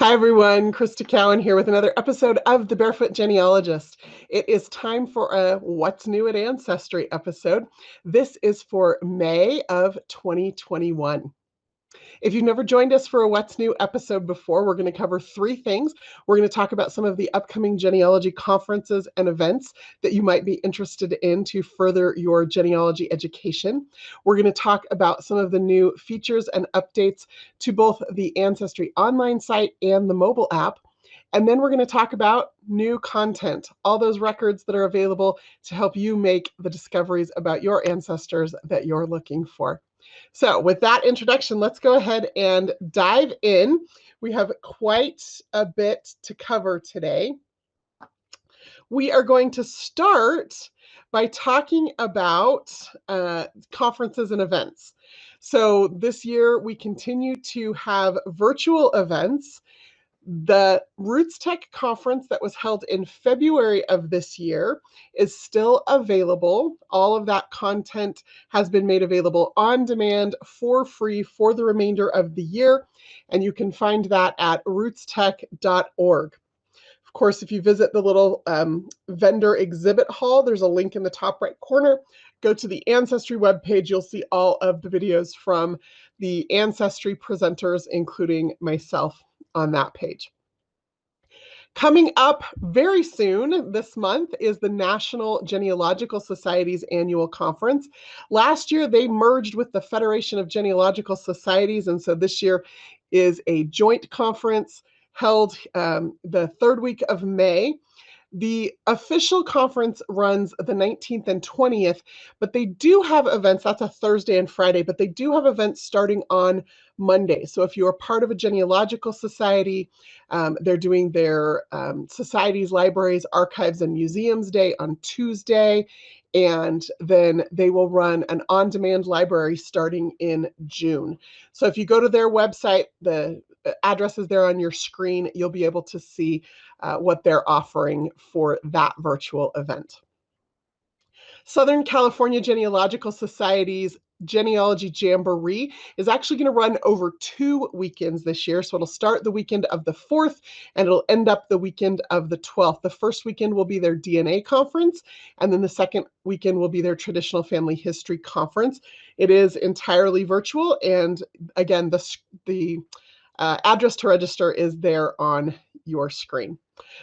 Hi everyone, Crista Cowan here with another episode of the Barefoot Genealogist. It is time for a What's New at Ancestry episode. This is for May of 2021. If you've never joined us for a What's New episode before, we're going to cover three things. We're going to talk about some of the upcoming genealogy conferences and events that you might be interested in to further your genealogy education. We're going to talk about some of the new features and updates to both the Ancestry online site and the mobile app. And then we're going to talk about new content, all those records that are available to help you make the discoveries about your ancestors that you're looking for. So with that introduction, let's go ahead and dive in. We have quite a bit to cover today. We are going to start by talking about conferences and events. So this year we continue to have virtual events. The Roots Tech conference that was held in February of this year is still available. All of that content has been made available on demand for free for the remainder of the year, and you can find that at rootstech.org. Of course, if you visit the little vendor exhibit hall, there's a link in the top right corner. Go to the Ancestry webpage. You'll see all of the videos from the Ancestry presenters, including myself, on that page. Coming up very soon this month is the National Genealogical Society's annual conference. Last year, they merged with the Federation of Genealogical Societies, and so this year is a joint conference held the third week of May. The official conference runs the 19th and 20th, but they do have events. That's a Thursday and Friday, but they do have events starting on Monday. So if you're part of a genealogical society, they're doing their Societies, Libraries, Archives, and Museums Day on Tuesday, and then they will run an on-demand library starting in June. So if you go to their website, the address is there on your screen. You'll be able to see what they're offering for that virtual event. Southern California Genealogical Society's Genealogy Jamboree is actually going to run over 2 weekends this year. So it'll start the weekend of the 4th and it'll end up the weekend of the 12th. The first weekend will be their DNA conference, and then the second weekend will be their Traditional Family History Conference. It is entirely virtual, and again, the address to register is there on your screen.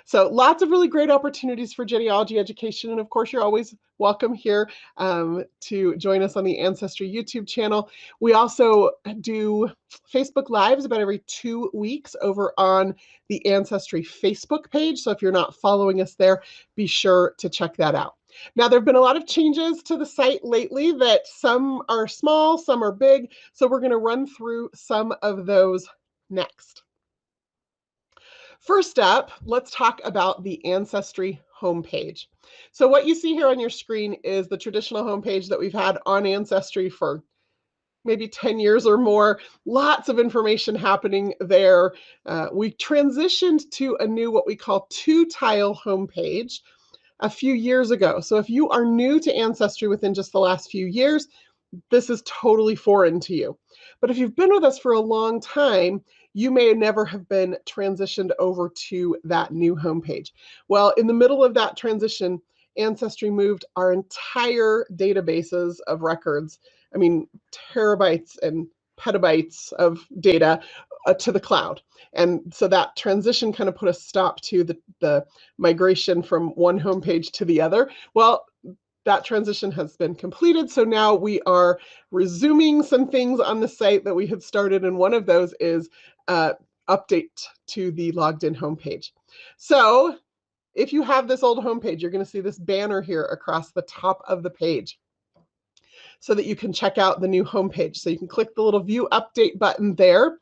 So lots of really great opportunities for genealogy education. And of course, you're always welcome here to join us on the Ancestry YouTube channel. We also do Facebook Lives about every 2 weeks over on the Ancestry Facebook page. So if you're not following us there, be sure to check that out. Now, there have been a lot of changes to the site lately that some are small, some are big. So we're going to run through some of those next. First up, let's talk about the Ancestry homepage. So what you see here on your screen is the traditional homepage that we've had on Ancestry for maybe 10 years or more. Lots of information happening there. We transitioned to a new, what we call 2-tile homepage a few years ago. So if you are new to Ancestry within just the last few years, this is totally foreign to you. But if you've been with us for a long time, you may never have been transitioned over to that new homepage. Well, in the middle of that transition, Ancestry moved our entire databases of records, I mean, terabytes and petabytes of data to the cloud. And so that transition kind of put a stop to the migration from one homepage to the other. Well, that transition has been completed. So now we are resuming some things on the site that we had started. And one of those is update to the logged in homepage. So if you have this old homepage, you're going to see this banner here across the top of the page so that you can check out the new homepage. So you can click the little view update button there.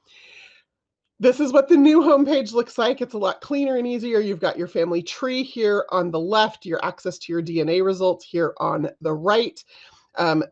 This is what the new homepage looks like. It's a lot cleaner and easier. You've got your family tree here on the left, your access to your DNA results here on the right.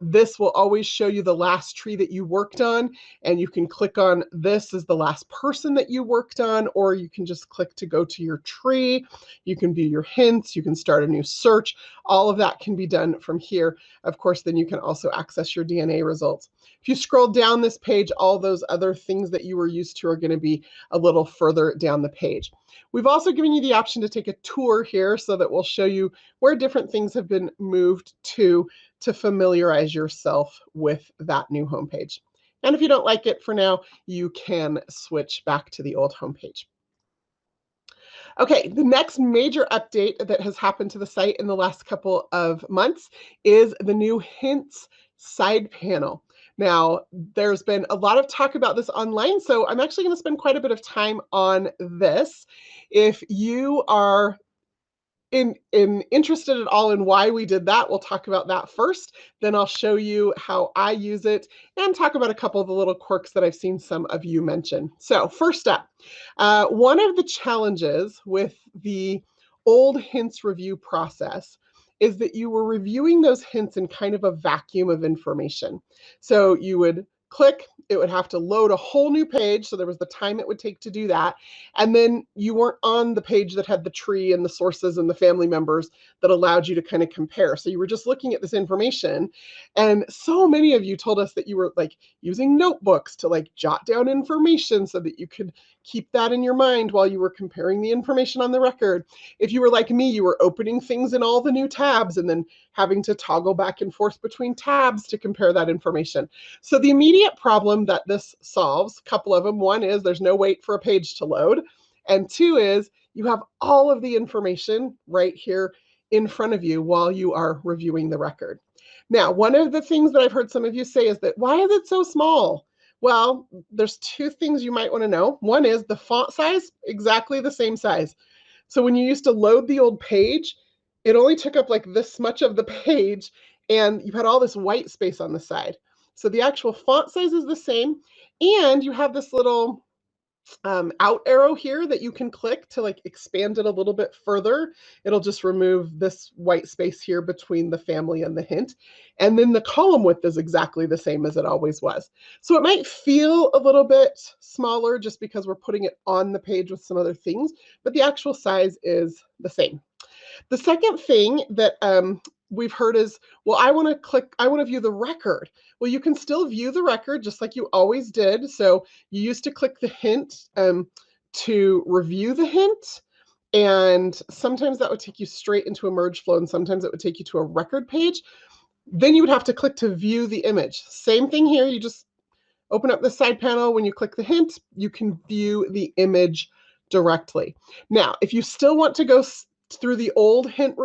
This will always show you the last tree that you worked on, and you can click on this as the last person that you worked on, or you can just click to go to your tree. You can view your hints, you can start a new search. All of that can be done from here. Of course, then you can also access your DNA results. If you scroll down this page, all those other things that you were used to are going to be a little further down the page. We've also given you the option to take a tour here so that we'll show you where different things have been moved to familiarize yourself with that new homepage. And if you don't like it for now, you can switch back to the old homepage. Okay, the next major update that has happened to the site in the last couple of months is the new Hints side panel. Now, there's been a lot of talk about this online, so I'm actually going to spend quite a bit of time on this. If you are interested at all in why we did that, we'll talk about that first. Then I'll show you how I use it and talk about a couple of the little quirks that I've seen some of you mention. So first up, one of the challenges with the old hints review process is that you were reviewing those hints in kind of a vacuum of information. So you would click, it would have to load a whole new page. So there was the time it would take to do that. And then you weren't on the page that had the tree and the sources and the family members that allowed you to kind of compare. So you were just looking at this information. And so many of you told us that you were like using notebooks to like jot down information so that you could keep that in your mind while you were comparing the information on the record. If you were like me, you were opening things in all the new tabs and then having to toggle back and forth between tabs to compare that information. So the immediate problem that this solves, a couple of them. One is there's no wait for a page to load. And two is you have all of the information right here in front of you while you are reviewing the record. Now, one of the things that I've heard some of you say is that, why is it so small? Well, there's two things you might want to know. One is the font size, exactly the same size. So when you used to load the old page, it only took up like this much of the page, and you had all this white space on the side. So the actual font size is the same, and you have this little out arrow here that you can click to like expand it a little bit further. It'll just remove this white space here between the family and the hint. And then the column width is exactly the same as it always was. So it might feel a little bit smaller just because we're putting it on the page with some other things, but the actual size is the same. The second thing that we've heard is, well, I want to view the record. Well, you can still view the record just like you always did. So you used to click the hint to review the hint. And sometimes that would take you straight into a merge flow, and sometimes it would take you to a record page. Then you would have to click to view the image. Same thing here. You just open up the side panel. When you click the hint, you can view the image directly. Now, if you still want to go through the old hint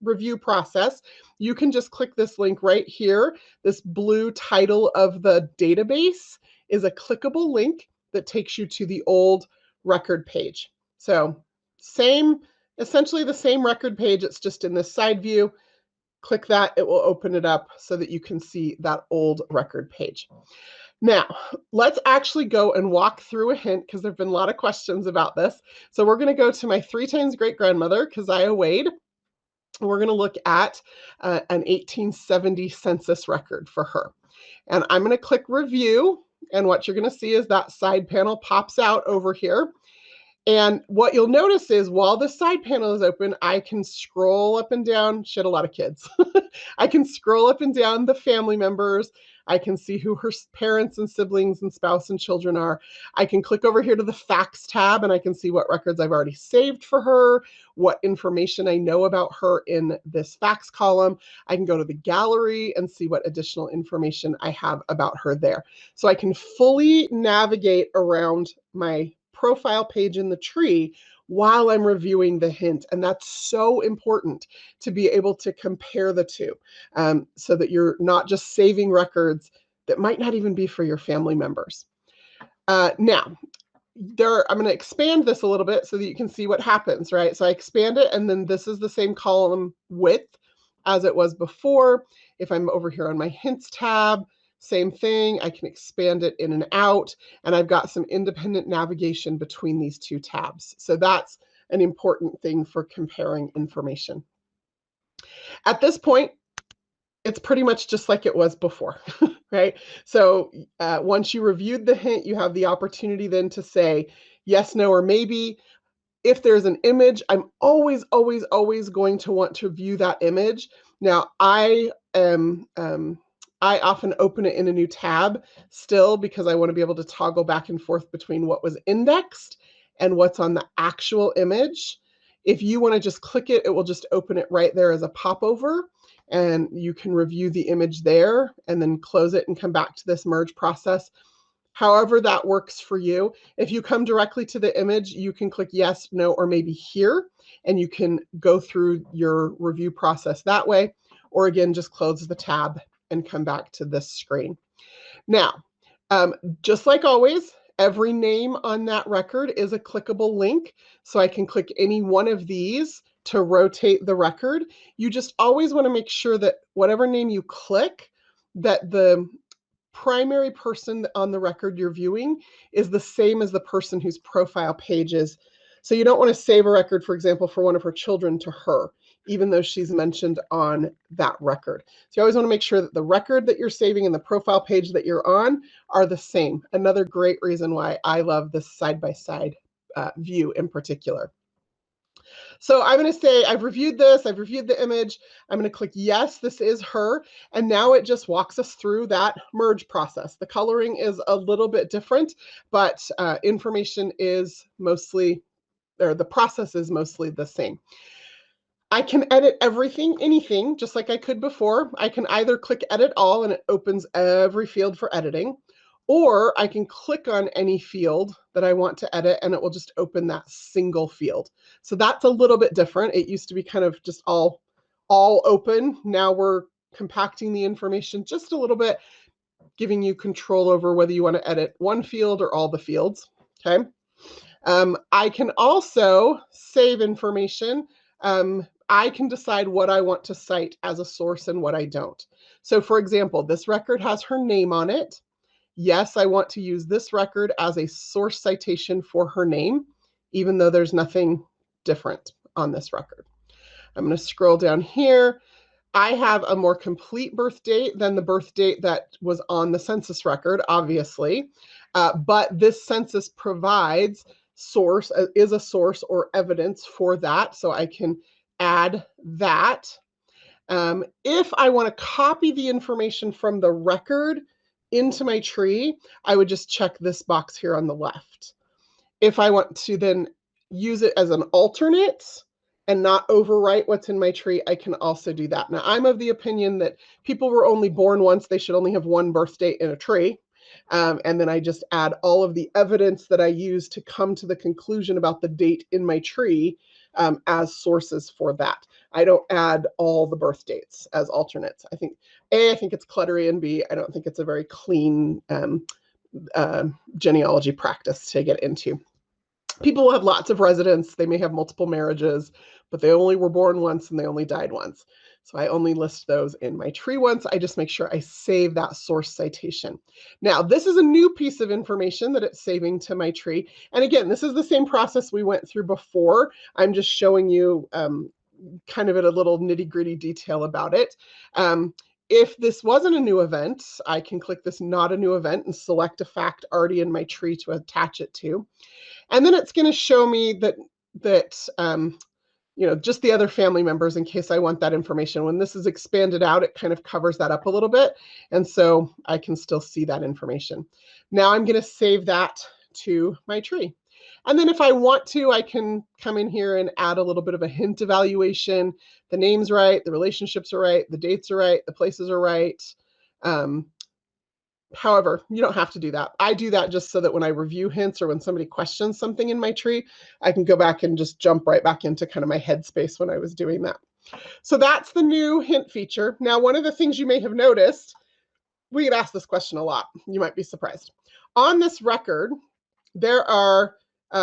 review process, you can just click this link right here. This blue title of the database is a clickable link that takes you to the old record page. So essentially the same record page, it's just in this side view. Click that, it will open it up so that you can see that old record page. Now, let's actually go and walk through a hint, because there have been a lot of questions about this. So we're going to go to my 3 times great-grandmother, Keziah Wade. And we're going to look at an 1870 census record for her. And I'm going to click review. And what you're going to see is that side panel pops out over here. And what you'll notice is while the side panel is open, I can scroll up and down. She had a lot of kids. I can scroll up and down the family members. I can see who her parents and siblings and spouse and children are. I can click over here to the facts tab, and I can see what records I've already saved for her, what information I know about her in this facts column. I can go to the gallery and see what additional information I have about her there. So I can fully navigate around my profile page in the tree while I'm reviewing the hint. And that's so important to be able to compare the two, so that you're not just saving records that might not even be for your family members. Now, I'm going to expand this a little bit so that you can see what happens, right? So I expand it, and then this is the same column width as it was before. If I'm over here on my hints tab, same thing, I can expand it in and out, and I've got some independent navigation between these two tabs. So that's an important thing for comparing information. At this point, it's pretty much just like it was before, right? So once you reviewed the hint, you have the opportunity then to say yes, no, or maybe. If there's an image, I'm always, always, always going to want to view that image. Now, I often open it in a new tab still because I want to be able to toggle back and forth between what was indexed and what's on the actual image. If you want to just click it, it will just open it right there as a popover, and you can review the image there and then close it and come back to this merge process. However that works for you. If you come directly to the image, you can click yes, no, or maybe here, and you can go through your review process that way. Or again, just close the tab and come back to this screen. Now, just like always, every name on that record is a clickable link. So I can click any one of these to rotate the record. You just always want to make sure that whatever name you click, that the primary person on the record you're viewing is the same as the person whose profile page is. So you don't want to save a record, for example, for one of her children to her, even though she's mentioned on that record. So you always want to make sure that the record that you're saving and the profile page that you're on are the same. Another great reason why I love this side-by-side view in particular. So I'm going to say I've reviewed this, I've reviewed the image, I'm going to click yes, this is her, and now it just walks us through that merge process. The coloring is a little bit different, but information is mostly, or the process is mostly the same. I can edit everything, anything, just like I could before. I can either click edit all and it opens every field for editing, or I can click on any field that I want to edit and it will just open that single field. So that's a little bit different. It used to be kind of just all open. Now we're compacting the information just a little bit, giving you control over whether you want to edit one field or all the fields. Okay. I can also save information. I can decide what I want to cite as a source and what I don't. So for example, this record has her name on it. Yes, I want to use this record as a source citation for her name, even though there's nothing different on this record. I'm going to scroll down here. I have a more complete birth date than the birth date that was on the census record, obviously, but this census provides is a source or evidence for that, so I can add that. If I want to copy the information from the record into my tree, I would just check this box here on the left. If I want to then use it as an alternate and not overwrite what's in my tree, I can also do that. Now, I'm of the opinion that people were only born once. They should only have one birth date in a tree. And then I just add all of the evidence that I use to come to the conclusion about the date in my tree as sources for that. I don't add all the birth dates as alternates. I think, A, I think it's cluttery, and B, I don't think it's a very clean genealogy practice to get into. People will have lots of residents. They may have multiple marriages, but they only were born once and they only died once. So I only list those in my tree once. I just make sure I save that source citation. Now, this is a new piece of information that it's saving to my tree. And again, this is the same process we went through before. I'm just showing you kind of at a little nitty-gritty detail about it. If this wasn't a new event, I can click this not a new event and select a fact already in my tree to attach it to. And then it's going to show me that just the other family members in case I want that information. When this is expanded out, it kind of covers that up a little bit. And so I can still see that information. Now I'm going to save that to my tree. And then if I want to, I can come in here and add a little bit of a hint evaluation. The name's right, the relationships are right, the dates are right, the places are right. However, you don't have to do that. I do that just so that when I review hints or when somebody questions something in my tree, I can go back and just jump right back into kind of my headspace when I was doing that. So that's the new hint feature. Now, one of the things you may have noticed, we get asked this question a lot. You might be surprised. On this record, there are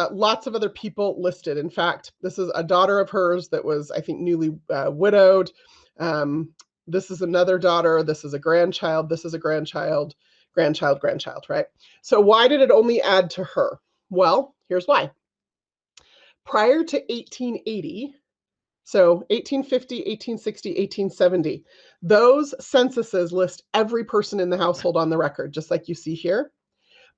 lots of other people listed. In fact, this is a daughter of hers that was, I think, newly widowed. This is another daughter. This is a grandchild. This is a grandchild. Grandchild, right? So why did it only add to her? Well, here's why. Prior to 1880, So 1850, 1860, 1870, those censuses list every person in the household on the record, just like you see here,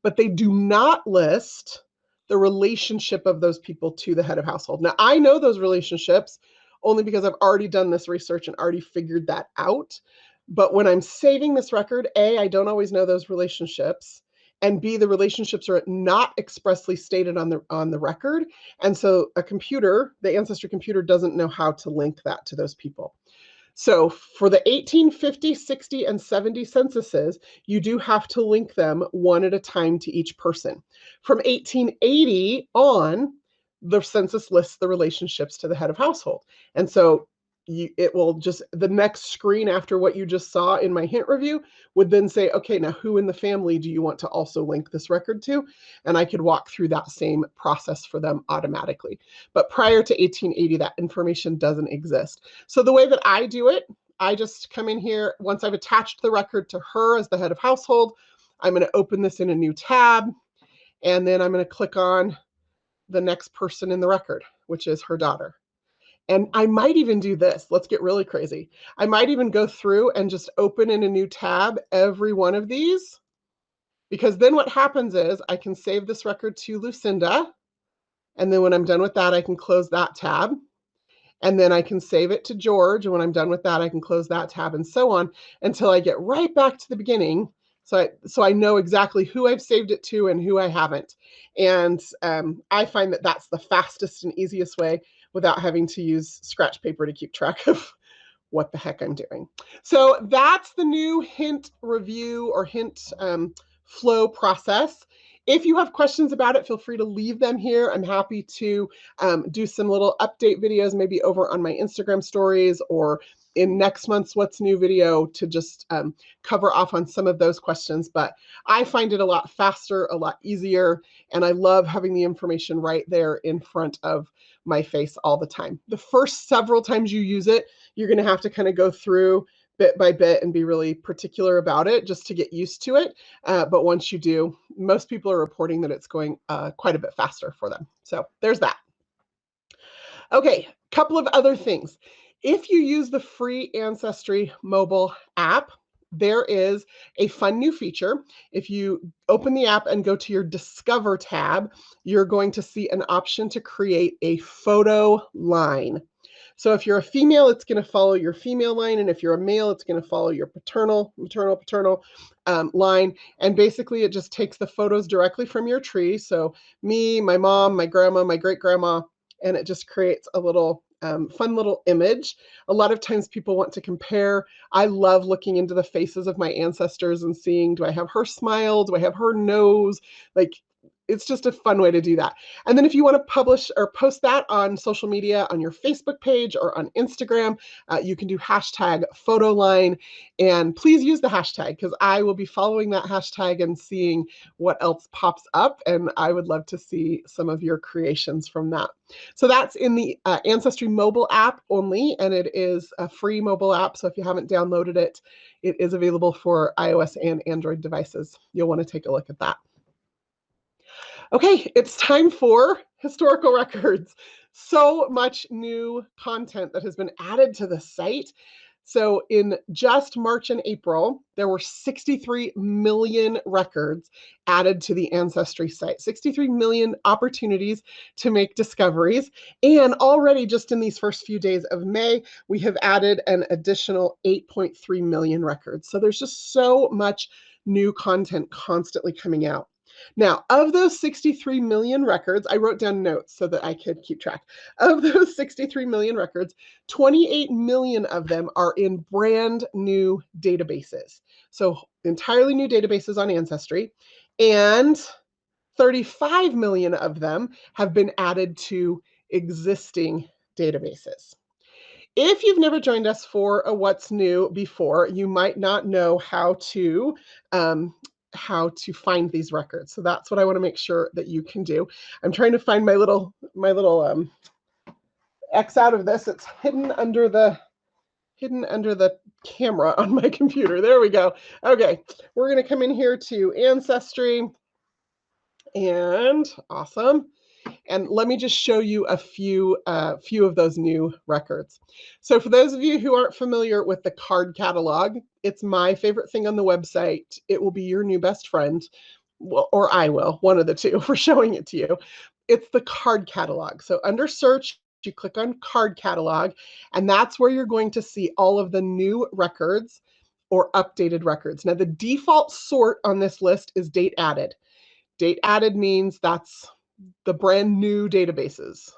but they do not list the relationship of those people to the head of household. Now, I know those relationships only because I've already done this research and already figured that out. But when I'm saving this record, A, I don't always know those relationships, and B, the relationships are not expressly stated on the record. And so a computer, the Ancestry computer, doesn't know how to link that to those people. So for the 1850, 60, and 70 censuses, you do have to link them one at a time to each person. From 1880 on, the census lists the relationships to the head of household. And so it will just, the next screen after what you just saw in my hint review would then say, okay, now who in the family do you want to also link this record to? And I could walk through that same process for them automatically. But prior to 1880, that information doesn't exist. So the way that I do it, I just come in here, once I've attached the record to her as the head of household, I'm going to open this in a new tab, and then I'm going to click on the next person in the record, which is her daughter. And I might even do this. Let's get really crazy. I might even go through and just open in a new tab every one of these, because then what happens is I can save this record to Lucinda. And then when I'm done with that, I can close that tab. And then I can save it to George. And when I'm done with that, I can close that tab, and so on until I get right back to the beginning. So I know exactly who I've saved it to and who I haven't. And I find that that's the fastest and easiest way without having to use scratch paper to keep track of what the heck I'm doing. So that's the new hint review or hint flow process. If you have questions about it, feel free to leave them here. I'm happy to do some little update videos, maybe over on my Instagram stories or in next month's What's New video to just cover off on some of those questions. But I find it a lot faster, a lot easier, and I love having the information right there in front of my face all the time. The first several times you use it, you're going to have to kind of go through bit by bit and be really particular about it just to get used to it. But once you do, most people are reporting that it's going quite a bit faster for them. So there's that. Okay, a couple of other things. If you use the free Ancestry mobile app, there is a fun new feature. If you open the app and go to your Discover tab, you're going to see an option to create a photo line. So if you're a female, it's going to follow your female line. And if you're a male, it's going to follow your paternal line. And basically, it just takes the photos directly from your tree. So me, my mom, my grandma, my great-grandma, and it just creates a little fun little image. A lot of times people want to compare. I love looking into the faces of my ancestors and seeing, do I have her smile? Do I have her nose? Like, it's just a fun way to do that. And then if you want to publish or post that on social media, on your Facebook page or on Instagram, you can do hashtag photoline. And please use the hashtag, because I will be following that hashtag and seeing what else pops up. And I would love to see some of your creations from that. So that's in the Ancestry mobile app only, and it is a free mobile app. So if you haven't downloaded it, it is available for iOS and Android devices. You'll want to take a look at that. Okay, it's time for historical records. So much new content that has been added to the site. So in just March and April, there were 63 million records added to the Ancestry site, 63 million opportunities to make discoveries. And already just in these first few days of May, we have added an additional 8.3 million records. So there's just so much new content constantly coming out. Now, of those 63 million records, I wrote down notes so that I could keep track. Of those 63 million records, 28 million of them are in brand new databases. So entirely new databases on Ancestry, and 35 million of them have been added to existing databases. If you've never joined us for a What's New before, you might not know how to find these records. So that's what I want to make sure that you can do. I'm trying to find my little X out of this. It's hidden under the camera on my computer. There we go. Okay, we're going to come in here to Ancestry, and awesome. And let me just show you a few of those new records. So for those of you who aren't familiar with the card catalog, it's my favorite thing on the website. It will be your new best friend, well, or I will, one of the two, for showing it to you. It's the card catalog. So under search, you click on card catalog, and that's where you're going to see all of the new records or updated records. Now, the default sort on this list is date added. Date added means that's the brand new databases.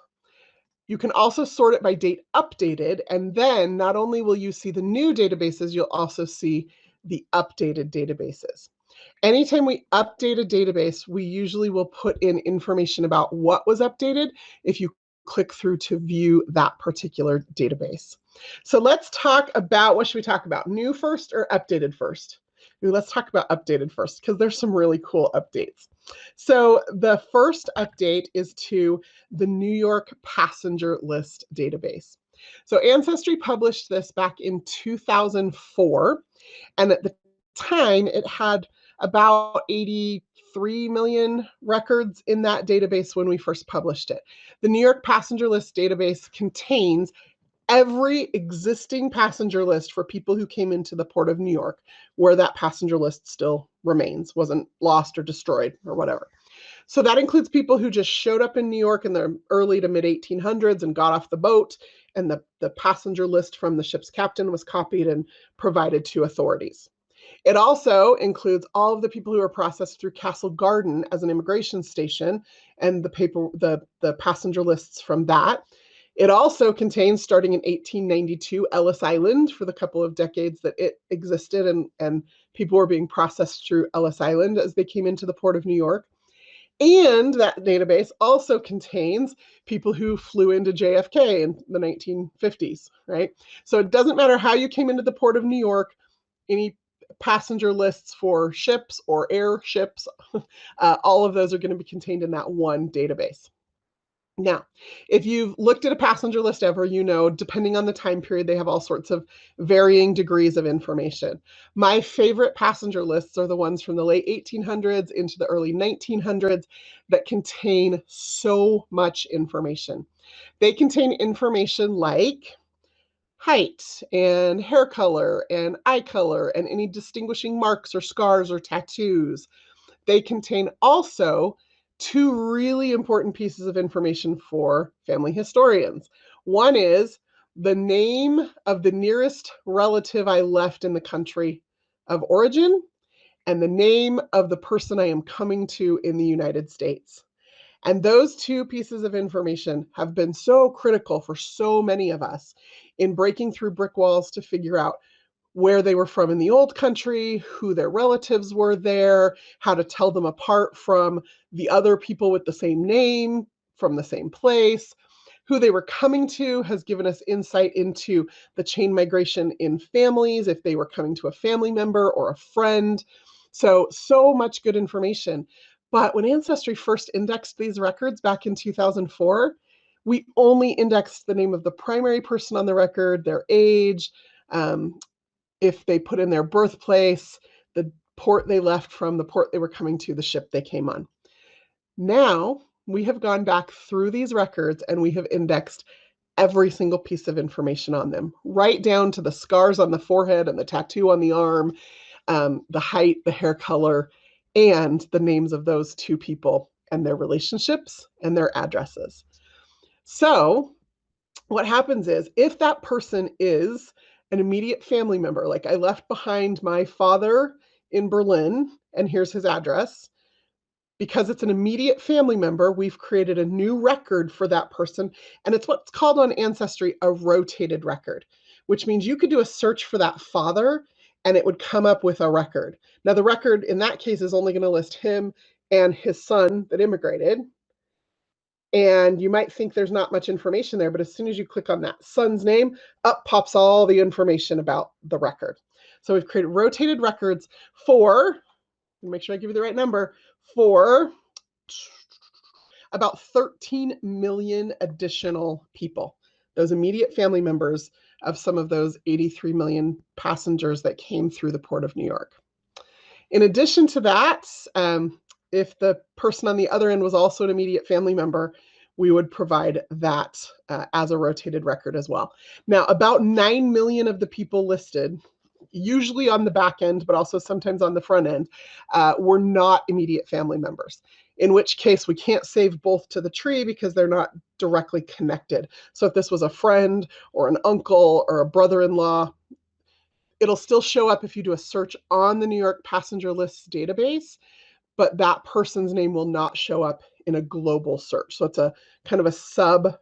You can also sort it by date updated, and then not only will you see the new databases, you'll also see the updated databases. Anytime we update a database, we usually will put in information about what was updated if you click through to view that particular database. So let's talk about, what should we talk about? New first or updated first? Let's talk about updated first, because there's some really cool updates. So the first update is to the New York passenger list database. So Ancestry published this back in 2004, and at the time it had about 83 million records in that database when we first published it. The New York passenger list database contains every existing passenger list for people who came into the Port of New York, where that passenger list still remains, wasn't lost or destroyed or whatever. So that includes people who just showed up in New York in the early to mid 1800s and got off the boat, and the passenger list from the ship's captain was copied and provided to authorities. It also includes all of the people who were processed through Castle Garden as an immigration station and the passenger lists from that. It also contains, starting in 1892, Ellis Island for the couple of decades that it existed, and people were being processed through Ellis Island as they came into the Port of New York. And that database also contains people who flew into JFK in the 1950s, right? So it doesn't matter how you came into the Port of New York, any passenger lists for ships or airships, all of those are going to be contained in that one database. Now, if you've looked at a passenger list ever, you know, depending on the time period, they have all sorts of varying degrees of information. My favorite passenger lists are the ones from the late 1800s into the early 1900s that contain so much information. They contain information like height and hair color and eye color and any distinguishing marks or scars or tattoos. They contain also two really important pieces of information for family historians. One is the name of the nearest relative I left in the country of origin and the name of the person I am coming to in the United States. And those two pieces of information have been so critical for so many of us in breaking through brick walls to figure out where they were from in the old country, who their relatives were there, how to tell them apart from the other people with the same name from the same place. Who they were coming to has given us insight into the chain migration in families, if they were coming to a family member or a friend. So much good information. But when Ancestry first indexed these records back in 2004, we only indexed the name of the primary person on the record, their age, if they put in their birthplace, the port they left from, the port they were coming to, the ship they came on. Now, we have gone back through these records and we have indexed every single piece of information on them, right down to the scars on the forehead and the tattoo on the arm, the height, the hair color, and the names of those two people and their relationships and their addresses. So what happens is, if that person is an immediate family member, like I left behind my father in Berlin, and here's his address, because it's an immediate family member, we've created a new record for that person, and it's what's called on Ancestry a rotated record, which means you could do a search for that father, and it would come up with a record. Now, the record in that case is only going to list him and his son that immigrated, and you might think there's not much information there, but as soon as you click on that son's name, up pops all the information about the record. So we've created rotated records for, make sure I give you the right number, for about 13 million additional people, those immediate family members of some of those 83 million passengers that came through the Port of New York. In addition to that, if the person on the other end was also an immediate family member, we would provide that as a rotated record as well. Now, about 9 million of the people listed, usually on the back end, but also sometimes on the front end, were not immediate family members, in which case we can't save both to the tree because they're not directly connected. So if this was a friend or an uncle or a brother-in-law, it'll still show up if you do a search on the New York passenger lists database, but that person's name will not show up in a global search. So it's a kind of a sub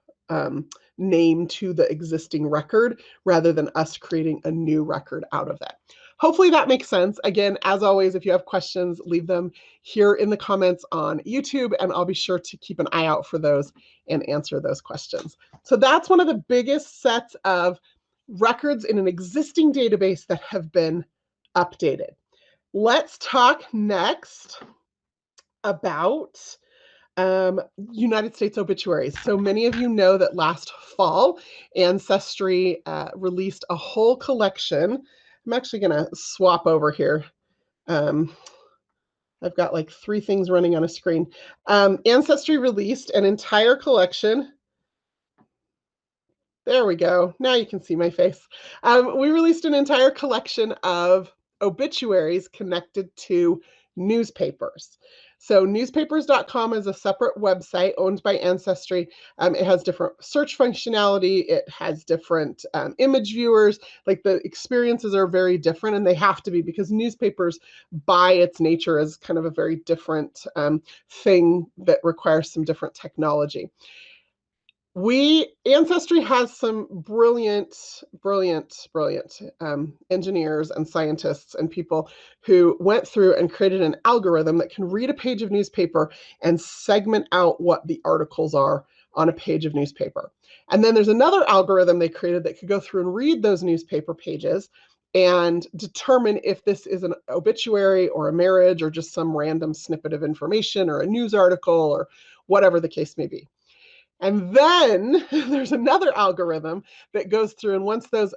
name to the existing record rather than us creating a new record out of that. Hopefully that makes sense. Again, as always, if you have questions, leave them here in the comments on YouTube, and I'll be sure to keep an eye out for those and answer those questions. So that's one of the biggest sets of records in an existing database that have been updated. Let's talk next about United States obituaries. So many of you know that last fall, Ancestry released a whole collection. I'm actually going to swap over here. I've got like 3 things running on a screen. Ancestry released an entire collection. There we go. Now you can see my face. We released an entire collection of obituaries connected to newspapers. So newspapers.com is a separate website owned by Ancestry. It has different search functionality. It has different image viewers. Like the experiences are very different, and they have to be because newspapers by its nature is kind of a very different thing that requires some different technology. Ancestry has some brilliant engineers and scientists and people who went through and created an algorithm that can read a page of newspaper and segment out what the articles are on a page of newspaper. And then there's another algorithm they created that could go through and read those newspaper pages and determine if this is an obituary or a marriage or just some random snippet of information or a news article or whatever the case may be. And then there's another algorithm that goes through, and once those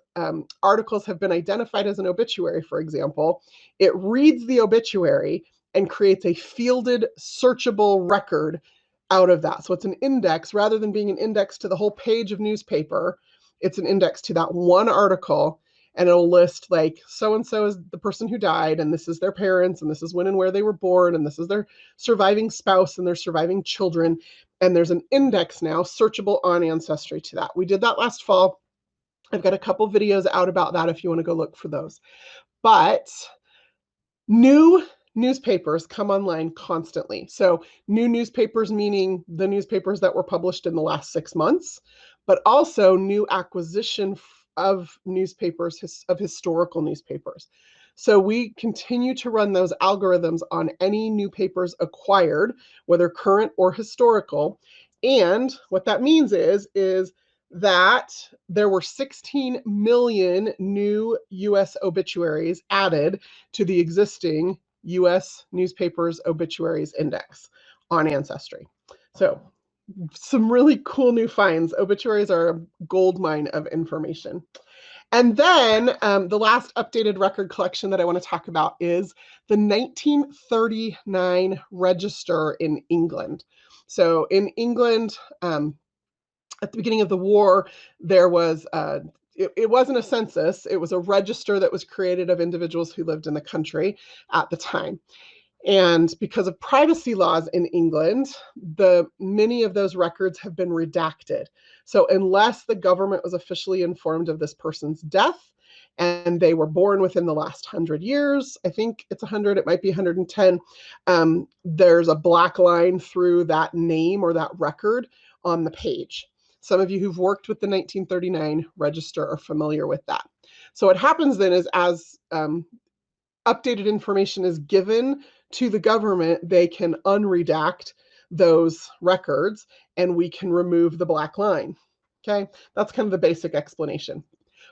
articles have been identified as an obituary, for example, it reads the obituary and creates a fielded searchable record out of that. So it's an index rather than being an index to the whole page of newspaper. It's an index to that one article, and it'll list like so-and-so is the person who died, and this is their parents, and this is when and where they were born, and this is their surviving spouse and their surviving children. And there's an index now searchable on Ancestry to that. We did that last fall. I've got a couple videos out about that if you want to go look for those. But new newspapers come online constantly. So new newspapers meaning the newspapers that were published in the last 6 months, but also new acquisition of newspapers, of historical newspapers. So we continue to run those algorithms on any new papers acquired, whether current or historical. And what that means is that there were 16 million new U.S. obituaries added to the existing U.S. newspapers obituaries index on Ancestry. So some really cool new finds. Obituaries are a gold mine of information. And then the last updated record collection that I want to talk about is the 1939 register in England. So in England, at the beginning of the war, there was, it wasn't a census, it was a register that was created of individuals who lived in the country at the time. And because of privacy laws in England, many of those records have been redacted. So unless the government was officially informed of this person's death and they were born within the last 100 years, I think it's 100, it might be 110, there's a black line through that name or that record on the page. Some of you who've worked with the 1939 register are familiar with that. So what happens then is as updated information is given to the government, they can unredact those records and we can remove the black line. Okay, that's kind of the basic explanation.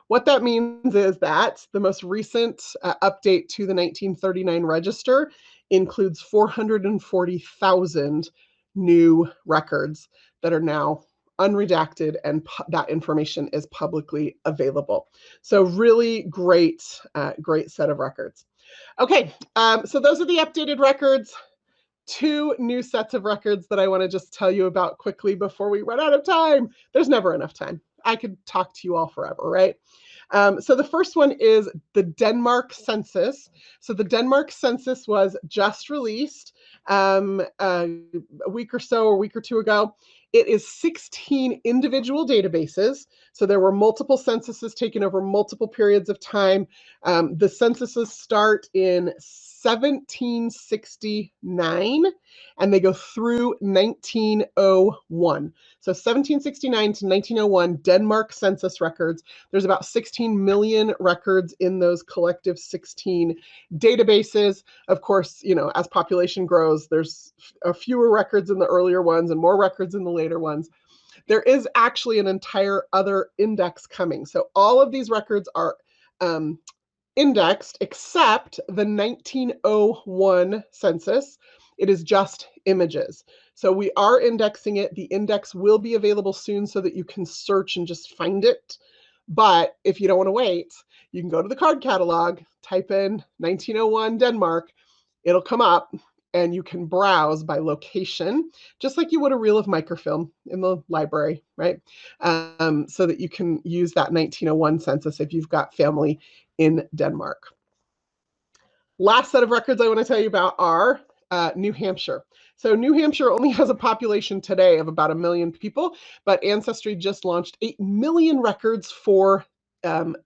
What that means is that the most recent update to the 1939 register includes 440,000 new records that are now unredacted, and that information is publicly available. So really great, great set of records. Okay, so those are the updated records. 2 new sets of records that I want to just tell you about quickly before we run out of time. There's never enough time. I could talk to you all forever, right? So the first one is the Denmark Census. So the Denmark Census was just released a week or so, or a week or two ago. It is 16 individual databases. So there were multiple censuses taken over multiple periods of time. The censuses start in 1769 and they go through 1901. So 1769 to 1901, Denmark census records. There's about 16 million records in those collective 16 databases. Of course, as population grows, there's fewer records in the earlier ones and more records in the later ones. There is actually an entire other index coming. So all of these records are indexed except the 1901 census. It is just images. So we are indexing it. The index will be available soon so that you can search and just find it. But if you don't want to wait, you can go to the card catalog, type in 1901 Denmark, it'll come up, and you can browse by location, just like you would a reel of microfilm in the library, right? So that you can use that 1901 census if you've got family in Denmark. Last set of records I want to tell you about are New Hampshire. So New Hampshire only has a population today of about 1 million people, but Ancestry just launched 8 million records for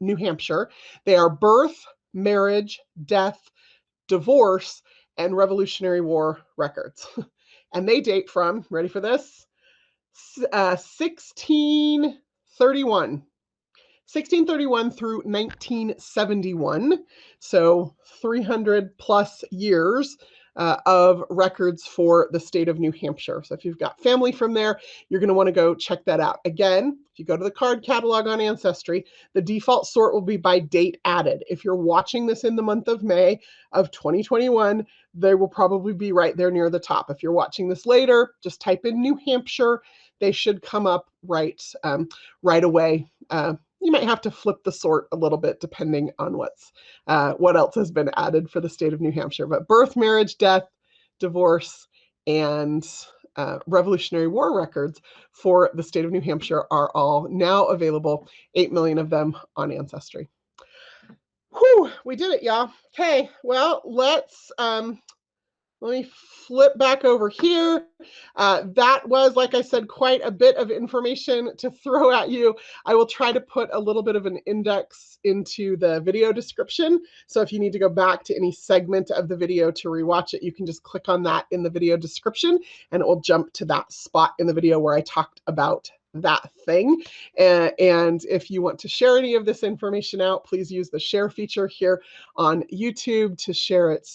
New Hampshire. They are birth, marriage, death, divorce, and Revolutionary War records. And they date from, ready for this, 1631. 1631 through 1971, so 300 plus years of records for the state of New Hampshire. So if you've got family from there, you're going to want to go check that out. Again, if you go to the card catalog on Ancestry, the default sort will be by date added. If you're watching this in the month of May of 2021, they will probably be right there near the top. If you're watching this later, just type in New Hampshire. They should come up right away. You might have to flip the sort a little bit depending on what else has been added for the state of New Hampshire. But birth, marriage, death, divorce, and Revolutionary War records for the state of New Hampshire are all now available, 8 million of them on Ancestry. Whew, we did it, y'all. Okay, well, let me flip back over here. That was, like I said, quite a bit of information to throw at you. I will try to put a little bit of an index into the video description. So if you need to go back to any segment of the video to rewatch it, you can just click on that in the video description and it will jump to that spot in the video where I talked about that thing. And if you want to share any of this information out, please use the share feature here on YouTube to share it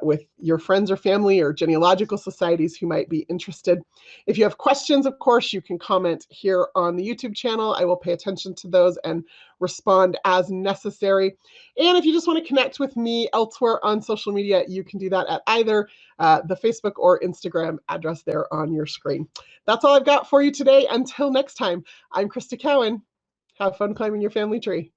with your friends or family or genealogical societies who might be interested. If you have questions, of course, you can comment here on the YouTube channel. I will pay attention to those and respond as necessary. And if you just want to connect with me elsewhere on social media, you can do that at either the Facebook or Instagram address there on your screen. That's all I've got for you today. Until next time, I'm Crista Cowan. Have fun climbing your family tree.